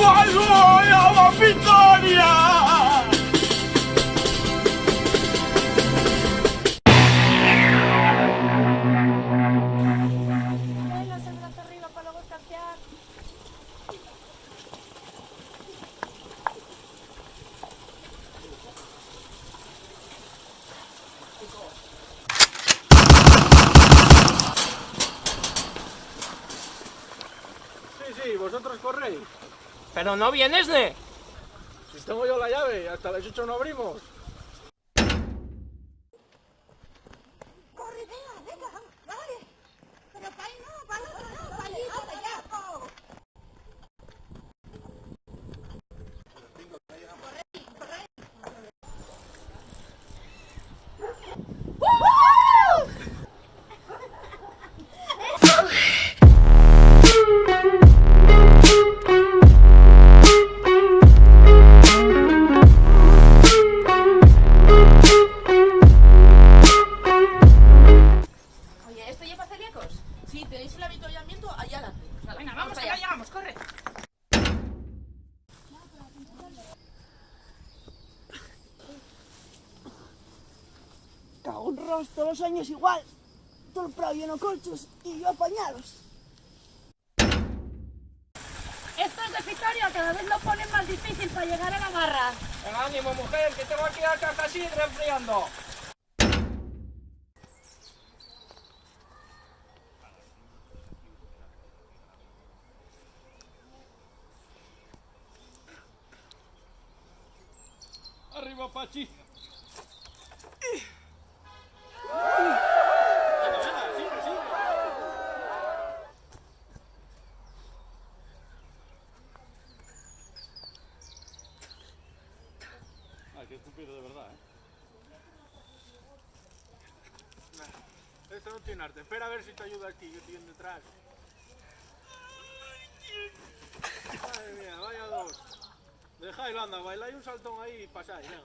¡Gol, gol! ¡A victoria! Los el brazo arriba para luego escanciar. Sí, vosotros corréis. Pero no vienes, ¿ne? Si tengo yo la llave, hasta las 8 no abrimos. Corre, venga, vale. Pero para ahí no, para allá, para allá. Oye, ¿esto lleva celíacos? Sí, tenéis el avituallamiento allá adelante. Venga, vamos allá, llegamos, corre. Cago en Ross, todos los años igual. Todo el prado lleno de colchos y yo apañados. Estos de Vitoria cada vez lo ponen más difícil para llegar a la barra. Venga, ánimo, mujer, que tengo aquí la caja así enfriando. Arriba, Pachi. Ay, qué estúpido de verdad, Esto no tiene arte. Espera a ver si te ayuda aquí, yo estoy detrás. Madre mía, vaya dos. Dejáis, anda, bailáis un saltón ahí y pasáis, venga.